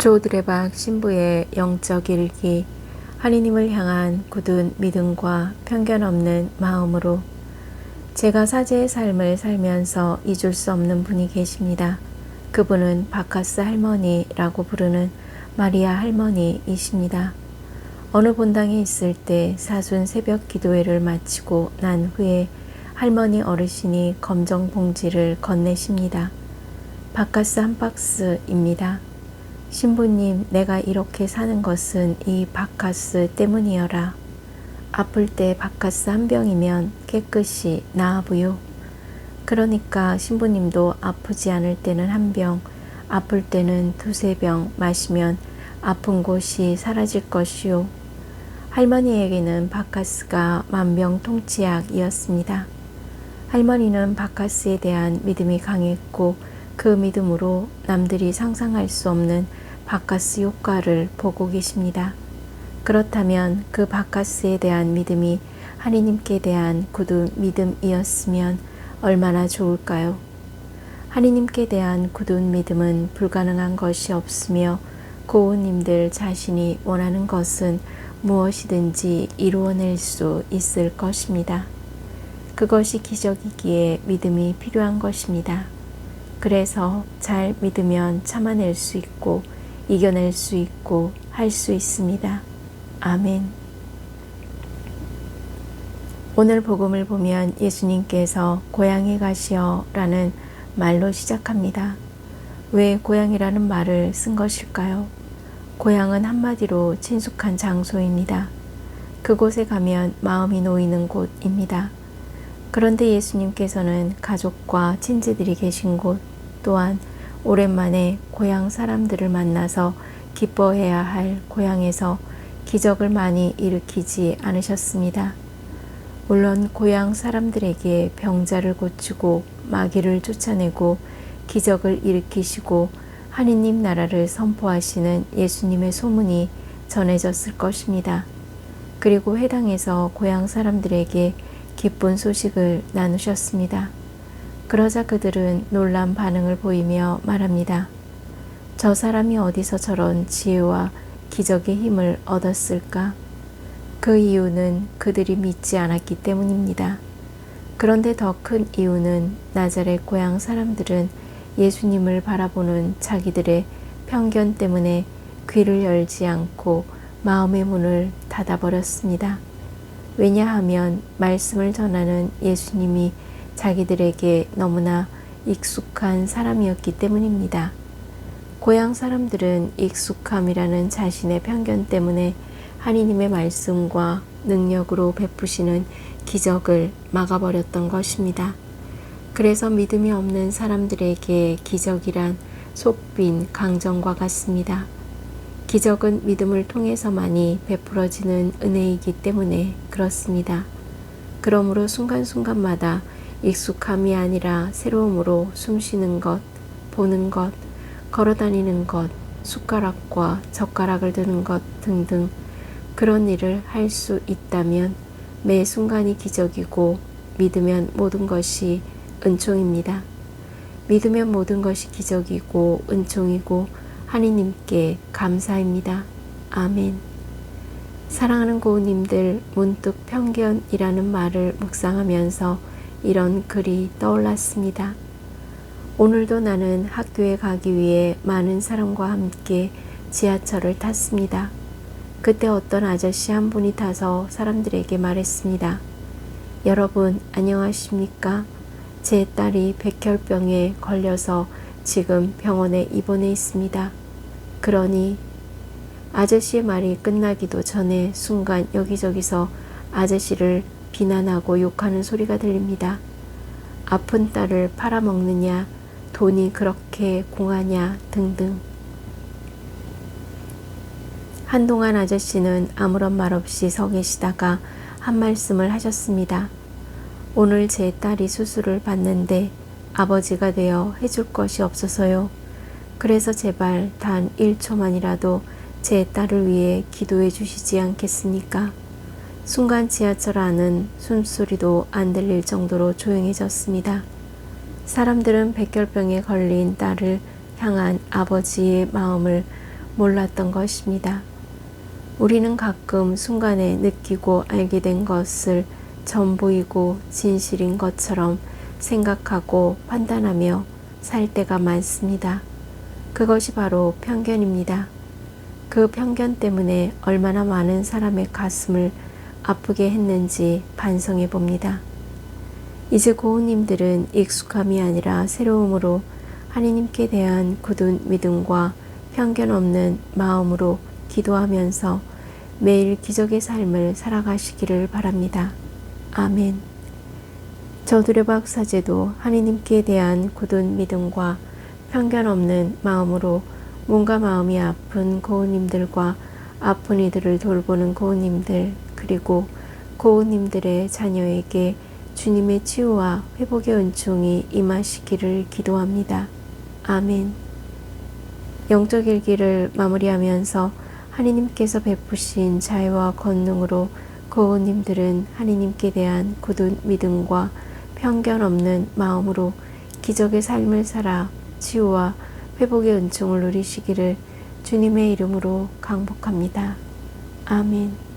조드레박 신부의 영적 일기. 하느님을 향한 굳은 믿음과 편견 없는 마음으로. 제가 사제의 삶을 살면서 잊을 수 없는 분이 계십니다. 그분은 바카스 할머니라고 부르는 마리아 할머니이십니다. 어느 본당에 있을 때 사순 새벽 기도회를 마치고 난 후에 할머니 어르신이 검정 봉지를 건네십니다. 바카스 한 박스입니다. 신부님, 내가 이렇게 사는 것은 이 바카스 때문이여라. 아플 때 바카스 한 병이면 깨끗이 나아부요. 그러니까 신부님도 아프지 않을 때는 한 병, 아플 때는 두세 병 마시면 아픈 곳이 사라질 것이요. 할머니에게는 바카스가 만병통치약이었습니다. 할머니는 바카스에 대한 믿음이 강했고 그 믿음으로 남들이 상상할 수 없는 바카스 효과를 보고 계십니다. 그렇다면 그 바카스에 대한 믿음이 하느님께 대한 굳은 믿음이었으면 얼마나 좋을까요? 하느님께 대한 굳은 믿음은 불가능한 것이 없으며 고운님들 자신이 원하는 것은 무엇이든지 이루어낼 수 있을 것입니다. 그것이 기적이기에 믿음이 필요한 것입니다. 그래서 잘 믿으면 참아낼 수 있고 이겨낼 수 있고 할 수 있습니다. 아멘. 오늘 복음을 보면 예수님께서 고향에 가시어 라는 말로 시작합니다. 왜 고향이라는 말을 쓴 것일까요? 고향은 한마디로 친숙한 장소입니다. 그곳에 가면 마음이 놓이는 곳입니다. 그런데 예수님께서는 가족과 친지들이 계신 곳, 또한 오랜만에 고향 사람들을 만나서 기뻐해야 할 고향에서 기적을 많이 일으키지 않으셨습니다. 물론 고향 사람들에게 병자를 고치고 마귀를 쫓아내고 기적을 일으키시고 하느님 나라를 선포하시는 예수님의 소문이 전해졌을 것입니다. 그리고 회당에서 고향 사람들에게 기쁜 소식을 나누셨습니다. 그러자 그들은 놀란 반응을 보이며 말합니다. 저 사람이 어디서 저런 지혜와 기적의 힘을 얻었을까? 그 이유는 그들이 믿지 않았기 때문입니다. 그런데 더 큰 이유는 나자렛 고향 사람들은 예수님을 바라보는 자기들의 편견 때문에 귀를 열지 않고 마음의 문을 닫아버렸습니다. 왜냐하면 말씀을 전하는 예수님이 자기들에게 너무나 익숙한 사람이었기 때문입니다. 고향 사람들은 익숙함이라는 자신의 편견 때문에 하느님의 말씀과 능력으로 베푸시는 기적을 막아버렸던 것입니다. 그래서 믿음이 없는 사람들에게 기적이란 속빈 강정과 같습니다. 기적은 믿음을 통해서만이 베풀어지는 은혜이기 때문에 그렇습니다. 그러므로 순간순간마다 익숙함이 아니라 새로움으로 숨쉬는 것, 보는 것, 걸어다니는 것, 숟가락과 젓가락을 드는 것 등등 그런 일을 할 수 있다면 매 순간이 기적이고 믿으면 모든 것이 은총입니다. 믿으면 모든 것이 기적이고 은총이고 하느님께 감사입니다. 아멘. 사랑하는 고우님들, 문득 편견이라는 말을 묵상하면서 이런 글이 떠올랐습니다. 오늘도 나는 학교에 가기 위해 많은 사람과 함께 지하철을 탔습니다. 그때 어떤 아저씨 한 분이 타서 사람들에게 말했습니다. 여러분 안녕하십니까? 제 딸이 백혈병에 걸려서 지금 병원에 입원해 있습니다. 그러니 아저씨의 말이 끝나기도 전에 순간 여기저기서 아저씨를 비난하고 욕하는 소리가 들립니다. 아픈 딸을 팔아먹느냐, 돈이 그렇게 공하냐 등등. 한동안 아저씨는 아무런 말 없이 서 계시다가 한 말씀을 하셨습니다. 오늘 제 딸이 수술을 받는데 아버지가 되어 해줄 것이 없어서요. 그래서 제발 단 1초만이라도 제 딸을 위해 기도해 주시지 않겠습니까? 순간 지하철 안은 숨소리도 안 들릴 정도로 조용해졌습니다. 사람들은 백혈병에 걸린 딸을 향한 아버지의 마음을 몰랐던 것입니다. 우리는 가끔 순간에 느끼고 알게 된 것을 전부이고 진실인 것처럼 생각하고 판단하며 살 때가 많습니다. 그것이 바로 편견입니다. 그 편견 때문에 얼마나 많은 사람의 가슴을 아프게 했는지 반성해 봅니다. 이제 고우님들은 익숙함이 아니라 새로움으로 하느님께 대한 굳은 믿음과 편견 없는 마음으로 기도하면서 매일 기적의 삶을 살아가시기를 바랍니다. 아멘. 저두레박 사제도 하느님께 대한 굳은 믿음과 편견 없는 마음으로 몸과 마음이 아픈 고우님들과 아픈 이들을 돌보는 고우님들, 그리고 고우님들의 자녀에게 주님의 치유와 회복의 은총이 임하시기를 기도합니다. 아멘. 영적 일기를 마무리하면서 하느님께서 베푸신 자애와 권능으로 고우님들은 하느님께 대한 굳은 믿음과 편견 없는 마음으로 기적의 삶을 살아 치유와 회복의 은총을 누리시기를 주님의 이름으로 강복합니다. 아멘.